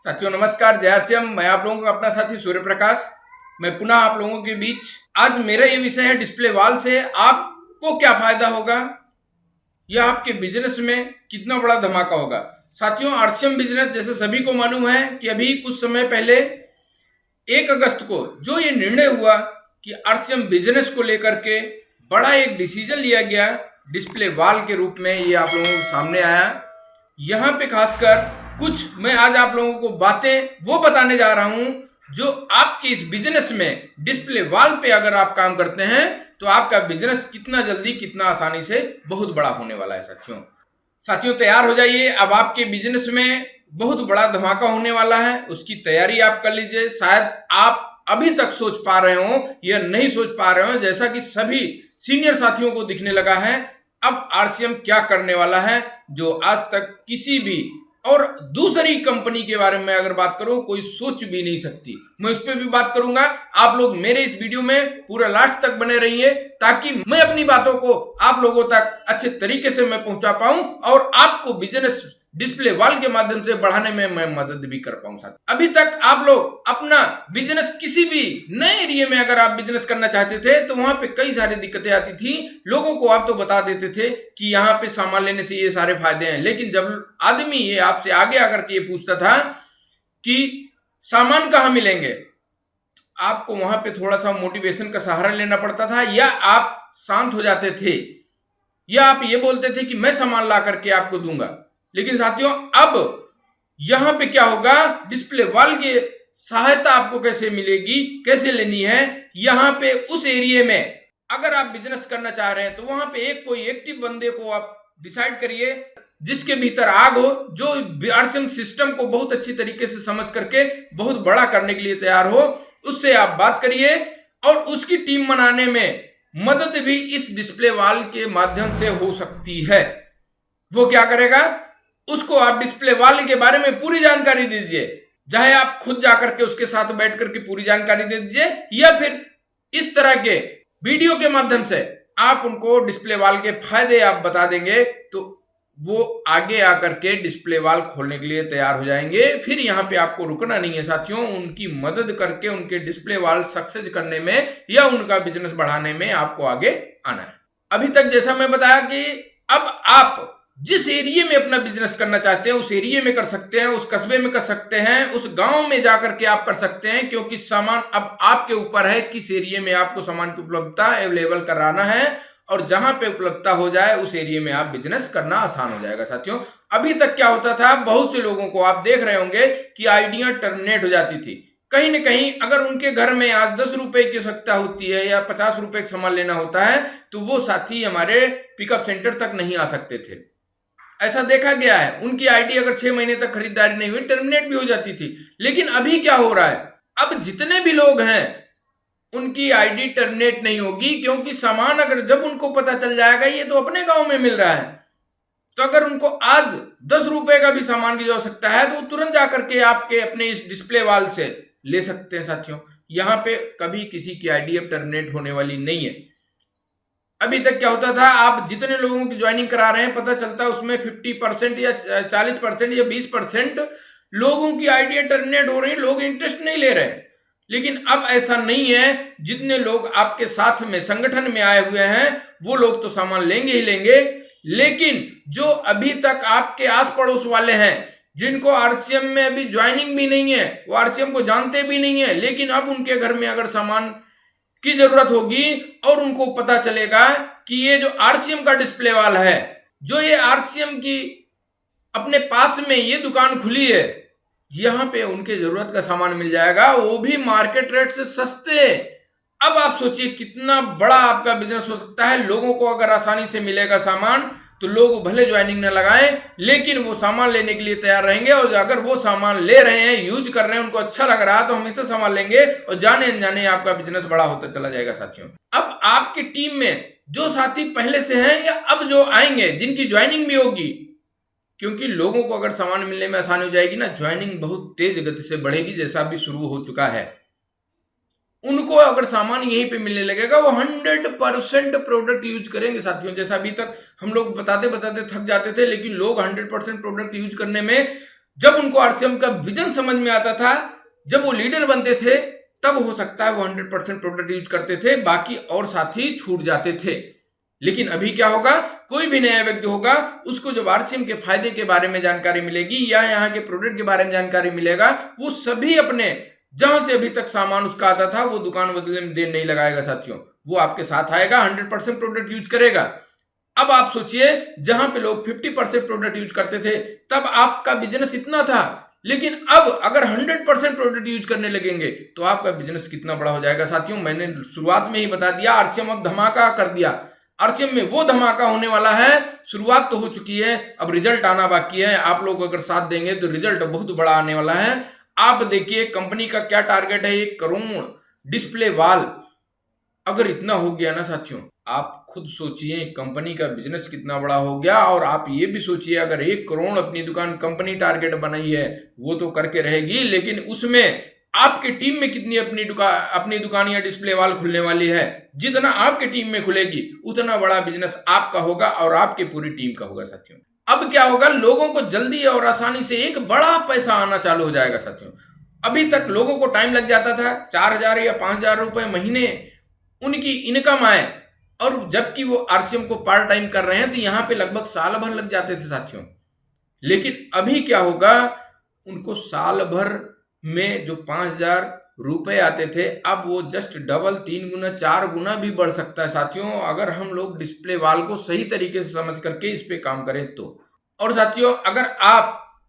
साथियों नमस्कार, जय श्याम। मैं आप लोगों का अपना साथी सूर्य प्रकाश। मैं पुनः आप लोगों के बीच। आज मेरा ये विषय है डिस्प्ले वॉल से आपको क्या फायदा होगा या आपके बिजनेस में कितना बड़ा धमाका होगा। साथियों, आरसीएम बिजनेस जैसे सभी को मालूम है कि अभी कुछ समय पहले 1 अगस्त को जो ये निर्णय हुआ कि आरसीएम बिजनेस को लेकर के बड़ा एक डिसीजन लिया गया डिस्प्ले वॉल के रूप में, ये आप लोगों के सामने आया। यहाँ पे खासकर कुछ मैं आज आप लोगों को बातें वो बताने जा रहा हूं जो आपके इस बिजनेस में डिस्प्ले वॉल पे अगर आप काम करते हैं तो आपका बिजनेस कितना जल्दी कितना आसानी से बहुत बड़ा होने वाला है। साथियों तैयार हो जाइए। अब आपके बिजनेस में बहुत बड़ा धमाका होने वाला है, उसकी तैयारी आप कर लीजिए। शायद आप अभी तक सोच पा रहे हो या नहीं सोच पा रहे हो, जैसा कि सभी सीनियर साथियों को दिखने लगा है अब आरसीएम क्या करने वाला है जो आज तक किसी भी और दूसरी कंपनी के बारे में अगर बात करूं कोई सोच भी नहीं सकती। मैं उस पर भी बात करूंगा। आप लोग मेरे इस वीडियो में पूरा लास्ट तक बने रहिए ताकि मैं अपनी बातों को आप लोगों तक अच्छे तरीके से मैं पहुंचा पाऊं और आपको बिजनेस डिस्प्ले वॉल के माध्यम से बढ़ाने में मैं मदद भी कर पाऊं। साथ अभी तक आप लोग अपना बिजनेस किसी भी नए एरिया में अगर आप बिजनेस करना चाहते थे तो वहां पे कई सारी दिक्कतें आती थी। लोगों को आप तो बता देते थे कि यहाँ पे सामान लेने से ये सारे फायदे हैं, लेकिन जब आदमी ये आपसे आगे आकर के ये पूछता था कि सामान कहाँ मिलेंगे, आपको वहां पे थोड़ा सा मोटिवेशन का सहारा लेना पड़ता था, या आप शांत हो जाते थे या आप ये बोलते थे कि मैं सामान ला करके आपको दूंगा। लेकिन साथियों अब यहां पे क्या होगा, डिस्प्ले वॉल की सहायता आपको कैसे मिलेगी, कैसे लेनी है। यहां पे उस एरिया में अगर आप बिजनेस करना चाह रहे हैं तो वहां पे एक कोई एक्टिव बंदे को आप डिसाइड करिए जिसके भीतर आग हो, जो आरसीएम सिस्टम को बहुत अच्छी तरीके से समझ करके बहुत बड़ा करने के लिए तैयार हो। उससे आप बात करिए और उसकी टीम बनाने में मदद भी इस डिस्प्ले वॉल के माध्यम से हो सकती है। वो क्या करेगा, उसको आप डिस्प्ले वॉल के बारे में पूरी जानकारी दीजिए, चाहे आप खुद जाकर के उसके साथ बैठ करके पूरी जानकारी दे दीजिए या फिर इस तरह के वीडियो के माध्यम से आप उनको डिस्प्ले वॉल के फायदे आप बता देंगे तो वो आगे आकर के डिस्प्ले वॉल खोलने के लिए तैयार हो जाएंगे। फिर यहाँ पे आपको रुकना नहीं है साथियों, उनकी मदद करके उनके डिस्प्ले वॉल सक्सेस करने में या उनका बिजनेस बढ़ाने में आपको आगे आना है। अभी तक जैसा मैं बताया कि अब आप जिस एरिया में अपना बिजनेस करना चाहते हैं उस एरिया में कर सकते हैं, उस कस्बे में कर सकते हैं, उस गांव में जाकर के आप कर सकते हैं, क्योंकि सामान अब आपके ऊपर है किस एरिया में आपको सामान की उपलब्धता अवेलेबल कराना है, और जहां पे उपलब्धता हो जाए उस एरिया में आप बिजनेस करना आसान हो जाएगा। साथियों अभी तक क्या होता था, बहुत से लोगों को आप देख रहे होंगे कि आइडिया टर्मिनेट हो जाती थी। कहीं ना कहीं अगर उनके घर में आज 10 रुपए की आवश्यकता होती है या 50 रुपए का सामान लेना होता है तो वो साथी हमारे पिकअप सेंटर तक नहीं आ सकते थे। ऐसा देखा गया है, उनकी आईडी अगर 6 महीने तक खरीदारी नहीं हुई टर्मिनेट भी हो जाती थी। लेकिन अभी क्या हो रहा है, अब जितने भी लोग हैं उनकी आईडी टर्मिनेट नहीं होगी, क्योंकि सामान अगर जब उनको पता चल जाएगा ये तो अपने गांव में मिल रहा है, तो अगर उनको आज 10 रुपए का भी सामान की आवश्यकता है तो तुरंत जाकर के आपके अपने इस डिस्प्ले वॉल से ले सकते हैं। साथियों यहां पे कभी किसी की आईडी अब टर्मिनेट होने वाली नहीं है। अभी तक क्या होता था, आप जितने लोगों की ज्वाइनिंग करा रहे हैं पता चलता है उसमें 50% या 40% या 20% लोगों की आईडिया टर्मिनेट हो रही, लोग इंटरेस्ट नहीं ले रहे। लेकिन अब ऐसा नहीं है, जितने लोग आपके साथ में संगठन में आए हुए हैं वो लोग तो सामान लेंगे ही लेंगे, लेकिन जो अभी तक आपके आस पड़ोस वाले हैं जिनको आरसीएम में अभी ज्वाइनिंग भी नहीं है, वो आरसीएम को जानते भी नहीं है, लेकिन अब उनके घर में अगर सामान की जरूरत होगी और उनको पता चलेगा कि ये जो आरसीएम का डिस्प्ले वॉल है, जो ये आरसीएम की अपने पास में ये दुकान खुली है, यहां पे उनके जरूरत का सामान मिल जाएगा, वो भी मार्केट रेट से सस्ते। अब आप सोचिए कितना बड़ा आपका बिजनेस हो सकता है। लोगों को अगर आसानी से मिलेगा सामान तो लोग भले ज्वाइनिंग न लगाएं लेकिन वो सामान लेने के लिए तैयार रहेंगे, और अगर वो सामान ले रहे हैं, यूज कर रहे हैं, उनको अच्छा लग रहा है तो हमेशा सामान लेंगे और जाने अनजाने आपका बिजनेस बड़ा होता चला जाएगा। साथियों अब आपकी टीम में जो साथी पहले से हैं या अब जो आएंगे जिनकी ज्वाइनिंग भी होगी, क्योंकि लोगों को अगर सामान मिलने में आसानी हो जाएगी ना, ज्वाइनिंग बहुत तेज गति से बढ़ेगी, जैसा अभी शुरू हो चुका है। उनको अगर सामान यहीं पे मिलने लगेगा वो 100% प्रोडक्ट यूज करेंगे। साथियों जैसा अभी तक हम लोग बताते बताते थक जाते थे, लेकिन लोग 100% प्रोडक्ट यूज करने में जब उनको आरसीएम का विजन समझ में आता था, जब वो लीडर बनते थे, तब हो सकता है वो 100% प्रोडक्ट यूज करते थे, बाकी और साथी छूट जाते थे। लेकिन अभी क्या होगा, कोई भी नया व्यक्ति होगा, उसको जब आरसीएम के फायदे के बारे में जानकारी मिलेगी या यहाँ के प्रोडक्ट के बारे में जानकारी मिलेगा, वो सभी अपने जहां से अभी तक सामान उसका आता था वो दुकान बदलने में देर नहीं लगाएगा साथियों, वो आपके साथ आएगा, 100% प्रोडक्ट यूज करेगा। अब आप सोचिए, जहां पे लोग 50% प्रोडक्ट यूज करते थे तब आपका बिजनेस इतना था, लेकिन अब अगर 100% प्रोडक्ट यूज करने लगेंगे तो आपका बिजनेस कितना बड़ा हो जाएगा साथियों। मैंने शुरुआत में ही बता दिया, आरसीएम अब धमाका कर दिया। आरसीएम में वो धमाका होने वाला है, शुरुआत तो हो चुकी है, अब रिजल्ट आना बाकी है। आप लोग अगर साथ देंगे तो रिजल्ट बहुत बड़ा आने वाला है। आप देखिए कंपनी का क्या टारगेट है, 1 करोड़ डिस्प्ले वॉल। अगर इतना हो गया ना साथियों, आप खुद सोचिए कंपनी का बिजनेस कितना बड़ा हो गया। और आप ये भी सोचिए, अगर 1 करोड़ अपनी दुकान कंपनी टारगेट बनाई है, वो तो करके रहेगी, लेकिन उसमें आपके टीम में कितनी अपनी दुकान या डिस्प्ले वॉल खुलने वाली है। जितना आपके टीम में खुलेगी उतना बड़ा बिजनेस आपका होगा और आपकी पूरी टीम का होगा साथियों। अब क्या होगा, लोगों को जल्दी और आसानी से एक बड़ा पैसा आना चालू हो जाएगा साथियों। अभी तक लोगों को टाइम लग जाता था, 4,000 या 5,000 रुपए महीने उनकी इनकम आए, और जबकि वो आरसीएम को पार्ट टाइम कर रहे हैं तो यहां पे लगभग साल भर लग जाते थे साथियों। लेकिन अभी क्या होगा, उनको साल भर में जो 5,000 रुपए आते थे, अब वो जस्ट डबल, 3 गुना, 4 गुना भी बढ़ सकता है साथियों, अगर हम लोग डिस्प्ले वॉल को सही तरीके से समझ करके इस पे काम करें तो। और साथियों, अगर आप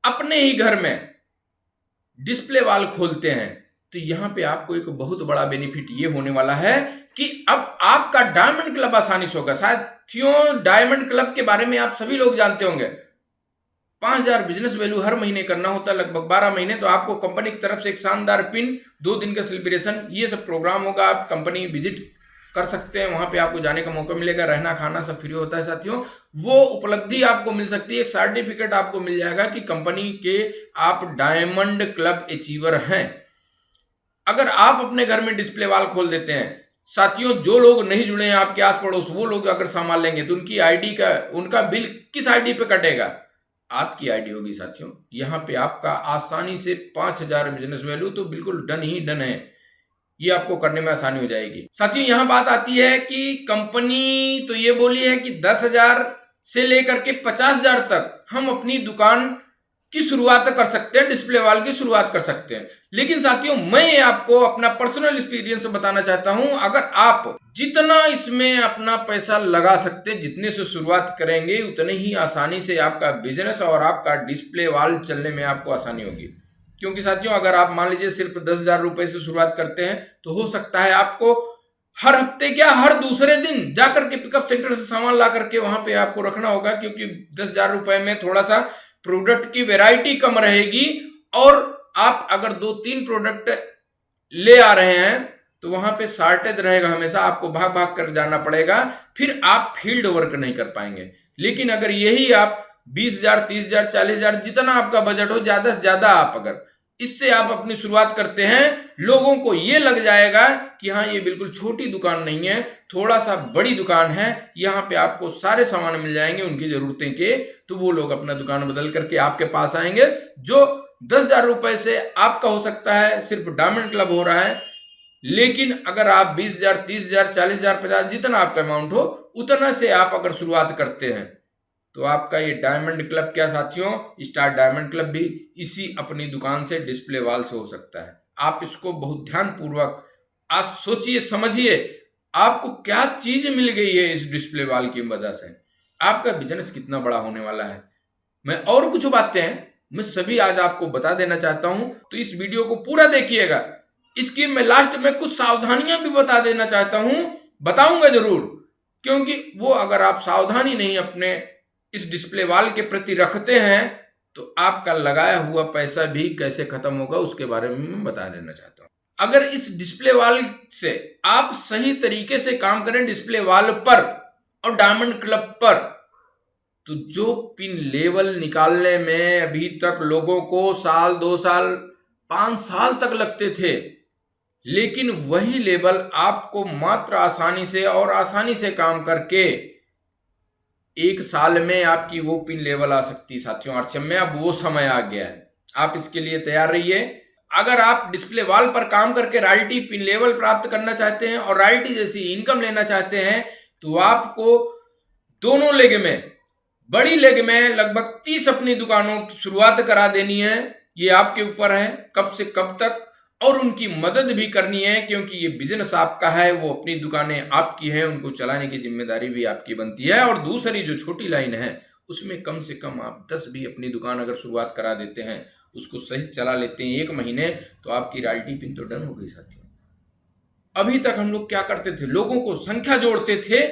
अपने ही घर में डिस्प्ले वॉल खोलते हैं तो यहां पे आपको एक बहुत बड़ा बेनिफिट ये होने वाला है कि अब आपका डायमंड क्लब आसानी से होगा साथियों। डायमंड क्लब के बारे में आप सभी लोग जानते होंगे, 5,000 बिजनेस वैल्यू हर महीने करना होता है, लगभग 12 महीने। तो आपको कंपनी की तरफ से एक शानदार पिन, 2 दिन का सेलिब्रेशन, ये सब प्रोग्राम होगा। आप कंपनी विजिट कर सकते हैं, वहां पे आपको जाने का मौका मिलेगा, रहना खाना सब फ्री होता है साथियों। वो उपलब्धि आपको मिल सकती है, एक सर्टिफिकेट आपको मिल जाएगा कि कंपनी के आप डायमंड क्लब अचीवर हैं। अगर आप अपने घर में डिस्प्ले वॉल खोल देते हैं साथियों, जो लोग नहीं जुड़े हैं आपके आस पड़ोस, वो लोग अगर सामान लेंगे तो उनकी आईडी का, उनका बिल किस आईडी पे कटेगा, आपकी आईडी होगी साथियों। यहां पे आपका आसानी से 5,000 बिजनेस वैल्यू तो बिल्कुल डन ही डन है, ये आपको करने में आसानी हो जाएगी साथियों। यहां बात आती है कि कंपनी तो ये बोली है कि 10,000 से लेकर के 50,000 तक हम अपनी दुकान की शुरुआत कर सकते हैं, डिस्प्ले वॉल की शुरुआत कर सकते हैं। लेकिन साथियों, मैं आपको अपना पर्सनल एक्सपीरियंस बताना चाहता हूं, अगर आप जितना इसमें अपना पैसा लगा सकते हैं, जितने से शुरुआत करेंगे, उतने ही आसानी से आपका बिजनेस और आपका डिस्प्ले वॉल चलने में आपको आसानी होगी। क्योंकि साथियों, अगर आप मान लीजिए सिर्फ 10,000 रुपए से शुरुआत करते हैं तो हो सकता है आपको हर हफ्ते क्या हर दूसरे दिन जाकर के पिकअप सेंटर से सामान ला करके वहां पे आपको रखना होगा, क्योंकि 10,000 रुपए में थोड़ा सा प्रोडक्ट की वैरायटी कम रहेगी। और आप अगर 2-3 प्रोडक्ट ले आ रहे हैं तो वहां पे शॉर्टेज रहेगा, हमेशा आपको भाग भाग कर जाना पड़ेगा, फिर आप फील्ड वर्क नहीं कर पाएंगे। लेकिन अगर यही आप 20,000, 30,000, 40,000, जितना आपका बजट हो, ज्यादा से ज्यादा आप अगर इससे आप अपनी शुरुआत करते हैं, लोगों को ये लग जाएगा कि हाँ, ये बिल्कुल छोटी दुकान नहीं है, थोड़ा सा बड़ी दुकान है, यहाँ पे आपको सारे सामान मिल जाएंगे उनकी जरूरतें के। तो वो लोग अपना दुकान बदल करके आपके पास आएंगे। जो 10,000 रुपए से आपका हो सकता है सिर्फ डायमंड क्लब हो रहा है, लेकिन अगर आप 20,000, 30,000, 40,000, 50,000, जितना आपका अमाउंट हो, उतना से आप अगर शुरुआत करते हैं तो आपका ये डायमंड क्लब क्या साथियों, स्टार डायमंड क्लब भी इसी अपनी दुकान से, डिस्प्ले वॉल से हो सकता है। आप इसको बहुत ध्यान पूर्वक आज सोचिए, समझिए, आपको क्या चीज मिल गई है इस डिस्प्ले वॉल की वजह से, आपका बिजनेस कितना बड़ा होने वाला है। मैं और कुछ बातें हैं मैं सभी आज आपको बता देना चाहता हूं, तो इस वीडियो को पूरा देखिएगा। इसकी मैं लास्ट में कुछ सावधानियां भी बता देना चाहता हूं, बताऊंगा जरूर, क्योंकि वो अगर आप सावधानी नहीं अपने इस डिस्प्ले वॉल के प्रति रखते हैं तो आपका लगाया हुआ पैसा भी कैसे खत्म होगा उसके बारे में मैं बता देना चाहता हूं। अगर इस डिस्प्ले वॉल से आप सही तरीके से काम करें डिस्प्ले वॉल पर और डायमंड क्लब पर, तो जो पिन लेवल निकालने में अभी तक लोगों को साल, 2 साल, 5 साल तक लगते थे, लेकिन वही लेवल आपको मात्र आसानी से और आसानी से काम करके 1 साल में आपकी वो पिन लेवल आ सकती है साथियों आरसीएम में। अब वो समय आ गया है, आप इसके लिए तैयार रहिए। अगर आप डिस्प्ले वॉल पर काम करके रॉयल्टी पिन लेवल प्राप्त करना चाहते हैं और रॉयल्टी जैसी इनकम लेना चाहते हैं तो आपको दोनों लेग में, बड़ी लेग में लगभग 30 अपनी दुकानों की शुरुआत करा देनी है। ये आपके ऊपर है कब से कब तक, और उनकी मदद भी करनी है क्योंकि ये बिजनेस आपका है, वो अपनी दुकानें आपकी हैं, उनको चलाने की जिम्मेदारी भी आपकी बनती है। और दूसरी जो छोटी लाइन है उसमें कम से कम आप 10 भी अपनी दुकान अगर शुरुआत करा देते हैं, उसको सही चला लेते हैं 1 महीने, तो आपकी रॉयल्टी पिन तो डन हो गई साथियों। अभी तक हम लोग क्या करते थे, लोगों को संख्या जोड़ते थे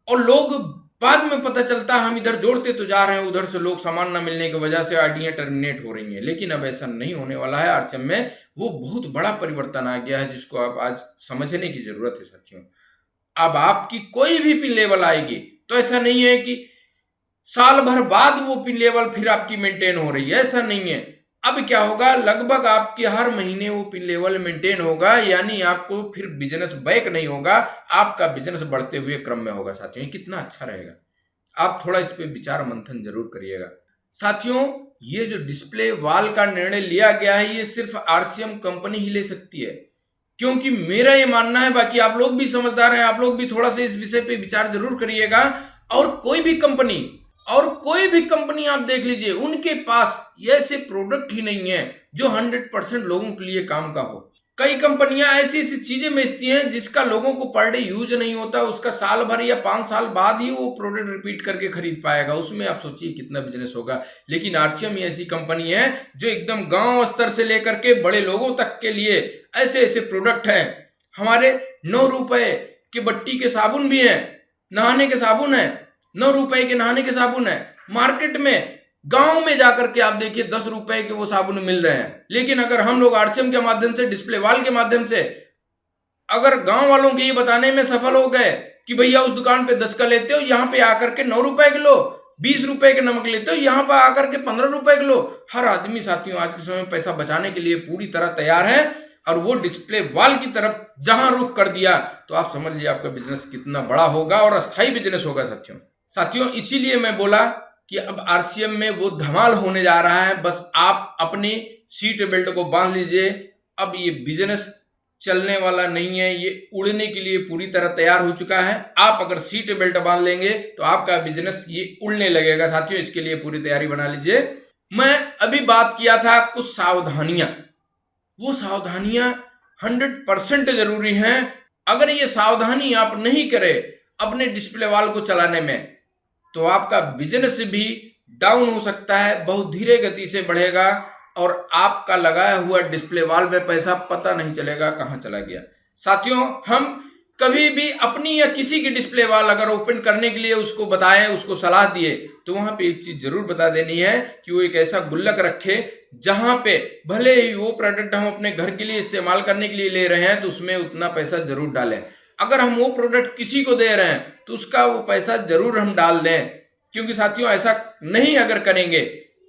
और लोग बाद में पता चलता हम इधर जोड़ते तो जा रहे हैं, उधर से लोग सामान न मिलने की वजह से आईडियां टर्मिनेट हो रही हैं। लेकिन अब ऐसा नहीं होने वाला है। आरसीएम में वो बहुत बड़ा परिवर्तन आ गया है जिसको आप आज समझने की जरूरत है साथियों। अब आपकी कोई भी पिन लेवल आएगी तो ऐसा नहीं है कि साल भर बाद वो पिन लेवल फिर आपकी मेंटेन हो रही है, ऐसा नहीं है। अब क्या होगा, लगभग आपके हर महीने वो पिन लेवल मेंटेन होगा, यानी आपको फिर बिजनेस बैक नहीं होगा, आपका बिजनेस बढ़ते हुए क्रम में होगा साथियों। कितना अच्छा रहेगा, आप थोड़ा इस पे विचार मंथन जरूर करिएगा साथियों। ये जो डिस्प्ले वॉल का निर्णय लिया गया है ये सिर्फ आरसीएम कंपनी ही ले सकती है, क्योंकि मेरा ये मानना है, बाकी आप लोग भी समझदार हैं, आप लोग भी थोड़ा सा इस विषय पे विचार जरूर करिएगा। और कोई भी कंपनी आप देख लीजिए, उनके पास ऐसे प्रोडक्ट ही नहीं है जो 100% लोगों के लिए काम का हो। कई कंपनियां ऐसी ऐसी चीजें बेचती हैं जिसका लोगों को पर डे यूज नहीं होता, उसका साल भर या 5 साल बाद ही वो प्रोडक्ट रिपीट करके खरीद पाएगा, उसमें आप सोचिए कितना बिजनेस होगा। लेकिन आरसीएम ऐसी कंपनी है जो एकदम गांव स्तर से लेकर के बड़े लोगों तक के लिए ऐसे ऐसे प्रोडक्ट हैं। हमारे 9 रुपए के बट्टी के साबुन भी हैं, नहाने के साबुन है, 9 रुपए के नहाने के साबुन है। मार्केट में गांव में जाकर के आप देखिए 10 रुपए के वो साबुन मिल रहे हैं। लेकिन अगर हम लोग आरसीएम के माध्यम से, डिस्प्ले वॉल के माध्यम से अगर गांव वालों के ये बताने में सफल हो गए कि भैया उस दुकान पे 10 का लेते हो, यहाँ पे आकर के 9 रुपए किलो, 20 रुपए के नमक लेते हो, यहाँ पर आकर के 15 रुपए किलो। हर आदमी साथियों आज के समय में पैसा बचाने के लिए पूरी तरह तैयार है, और वो डिस्प्ले वॉल की तरफ जहां रुख कर दिया तो आप समझ लीजिए आपका बिजनेस कितना बड़ा होगा और अस्थायी बिजनेस होगा साथियों। इसीलिए मैं बोला कि अब आरसीएम में वो धमाल होने जा रहा है। बस आप अपनी सीट बेल्ट को बांध लीजिए। अब ये बिजनेस चलने वाला नहीं है, ये उड़ने के लिए पूरी तरह तैयार हो चुका है। आप अगर सीट बेल्ट बांध लेंगे तो आपका बिजनेस ये उड़ने लगेगा साथियों। इसके लिए पूरी तैयारी बना लीजिए। मैं अभी बात किया था कुछ सावधानियां, वो सावधानियां 100% जरूरी हैं। अगर ये सावधानी आप नहीं करें अपने डिस्प्ले वॉल को चलाने में तो आपका बिजनेस भी डाउन हो सकता है, बहुत धीरे गति से बढ़ेगा और आपका लगाया हुआ डिस्प्ले वॉल में पैसा पता नहीं चलेगा कहां चला गया। साथियों, हम कभी भी अपनी या किसी की डिस्प्ले वॉल अगर ओपन करने के लिए उसको बताएं, उसको सलाह दिए, तो वहां पे एक चीज जरूर बता देनी है कि वो एक ऐसा गुल्लक रखे जहां पे भले ही वो प्रोडक्ट हम अपने घर के लिए इस्तेमाल करने के लिए ले रहे हैं तो उसमें उतना पैसा जरूर डालें। अगर हम वो प्रोडक्ट किसी को दे रहे हैं तो उसका वो पैसा जरूर हम डाल दें, क्योंकि साथियों ऐसा नहीं अगर करेंगे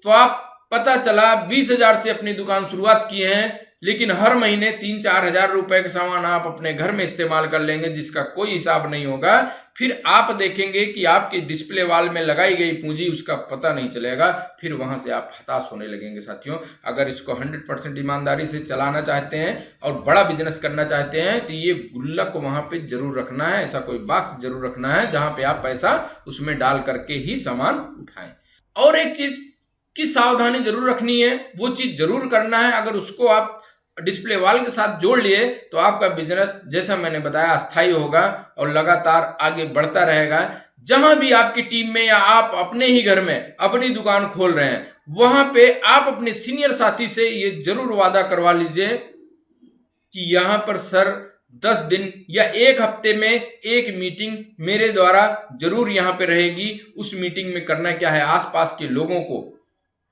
तो आप पता चला 20,000 से अपनी दुकान शुरुआत की है, लेकिन हर महीने 3-4 हजार रुपए का सामान आप अपने घर में इस्तेमाल कर लेंगे जिसका कोई हिसाब नहीं होगा। फिर आप देखेंगे कि आपके डिस्प्ले वॉल में लगाई गई पूंजी उसका पता नहीं चलेगा, फिर वहां से आप हताश होने लगेंगे साथियों। अगर इसको 100% ईमानदारी से चलाना चाहते हैं और बड़ा बिजनेस करना चाहते हैं तो ये गुल्लक वहां पे जरूर रखना है, ऐसा कोई बॉक्स जरूर रखना है जहां पे आप पैसा उसमें डाल करके ही सामान उठाएं। और एक चीज की सावधानी जरूर रखनी है, वो चीज जरूर करना है। अगर उसको आप डिस्प्ले वॉल के साथ जोड़ लिए तो आपका बिजनेस जैसा मैंने बताया अस्थायी होगा और लगातार आगे बढ़ता रहेगा। जहां भी आपकी टीम में या आप अपने ही घर में अपनी दुकान खोल रहे हैं वहां पे आप अपने सीनियर साथी से ये जरूर वादा करवा लीजिए कि यहां पर सर 10 दिन या 1 हफ्ते में एक मीटिंग मेरे द्वारा जरूर यहां पे रहेगी। उस मीटिंग में करना क्या है, आसपास के लोगों को,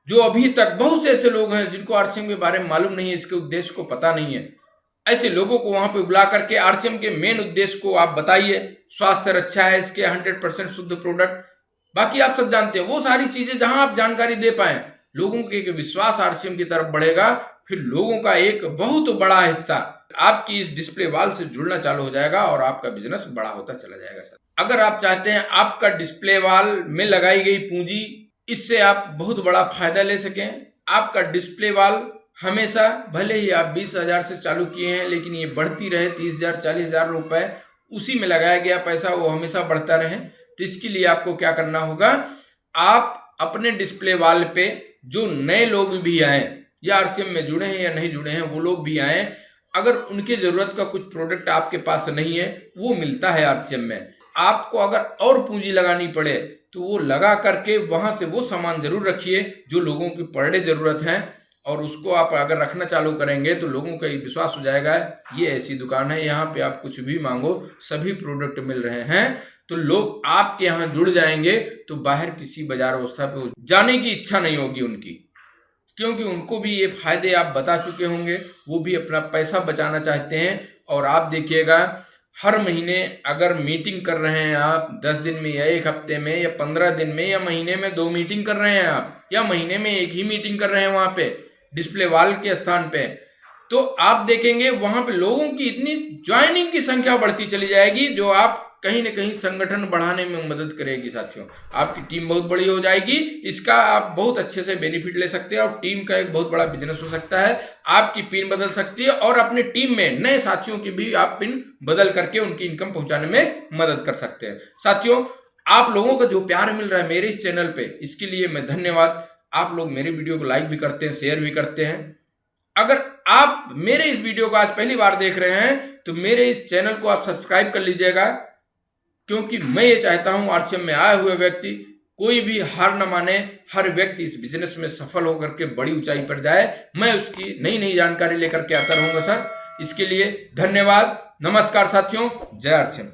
जो अभी तक बहुत से ऐसे लोग हैं जिनको आरसीएम के बारे में मालूम नहीं है, इसके उद्देश्य को पता नहीं है, ऐसे लोगों को वहां पे बुला करके आरसीएम के मेन उद्देश्य को आप बताइए। स्वास्थ्य रक्षा है इसके, 100% शुद्ध प्रोडक्ट, बाकी आप सब जानते हैं वो सारी चीजें जहां आप जानकारी दे पाए, लोगों के विश्वास आरसीएम की तरफ बढ़ेगा। फिर लोगों का एक बहुत बड़ा हिस्सा आपकी इस डिस्प्ले वॉल से जुड़ना चालू हो जाएगा और आपका बिजनेस बड़ा होता चला जाएगा सर। अगर आप चाहते हैं आपका डिस्प्ले वॉल में लगाई गई पूंजी इससे आप बहुत बड़ा फायदा ले सकें, आपका डिस्प्ले वॉल हमेशा भले ही आप 20,000 से चालू किए हैं लेकिन ये बढ़ती रहे 30,000 40,000 रुपए, उसी में लगाया गया पैसा वो हमेशा बढ़ता रहे, तो इसके लिए आपको क्या करना होगा, आप अपने डिस्प्ले वॉल पे जो नए लोग भी आए या आरसीएम में जुड़े हैं या नहीं जुड़े हैं वो लोग भी आए, अगर उनके जरूरत का कुछ प्रोडक्ट आपके पास नहीं है वो मिलता है आरसीएम में, आपको अगर और पूंजी लगानी पड़े तो वो लगा करके वहां से वो सामान जरूर रखिए जो लोगों की पर डे जरूरत है, और उसको आप अगर रखना चालू करेंगे तो लोगों का विश्वास हो जाएगा ये ऐसी दुकान है यहाँ पे आप कुछ भी मांगो सभी प्रोडक्ट मिल रहे हैं, तो लोग आपके यहाँ जुड़ जाएंगे, तो बाहर किसी बाजार व्यवस्था पे जाने की इच्छा नहीं होगी उनकी, क्योंकि उनको भी ये फायदे आप बता चुके होंगे, वो भी अपना पैसा बचाना चाहते हैं। और आप देखिएगा हर महीने अगर मीटिंग कर रहे हैं आप 10 दिन में या 1 हफ्ते में या 15 दिन में या महीने में 2 मीटिंग कर रहे हैं आप, या महीने में 1 ही मीटिंग कर रहे हैं वहां पे डिस्प्ले वॉल के स्थान पे, तो आप देखेंगे वहां पे लोगों की इतनी ज्वाइनिंग की संख्या बढ़ती चली जाएगी जो आप कहीं ना कहीं संगठन बढ़ाने में मदद करेगी साथियों, आपकी टीम बहुत बड़ी हो जाएगी, इसका आप बहुत अच्छे से बेनिफिट ले सकते हैं और टीम का एक बहुत बड़ा बिजनेस हो सकता है, आपकी पिन बदल सकती है और अपने टीम में नए साथियों की भी आप पिन बदल करके उनकी इनकम पहुंचाने में मदद कर सकते हैं। साथियों आप लोगों का जो प्यार मिल रहा है मेरे इस चैनल पे, इसके लिए मैं धन्यवाद। आप लोग मेरे वीडियो को लाइक भी करते हैं, शेयर भी करते हैं। अगर आप मेरे इस वीडियो को आज पहली बार देख रहे हैं तो मेरे इस चैनल को आप सब्सक्राइब कर लीजिएगा, क्योंकि मैं ये चाहता हूं आरसीएम में आए हुए व्यक्ति कोई भी हार न माने, हर व्यक्ति इस बिजनेस में सफल होकर के बड़ी ऊंचाई पर जाए, मैं उसकी नई नई जानकारी लेकर के आता रहूंगा सर। इसके लिए धन्यवाद। नमस्कार साथियों, जय आरसीएम।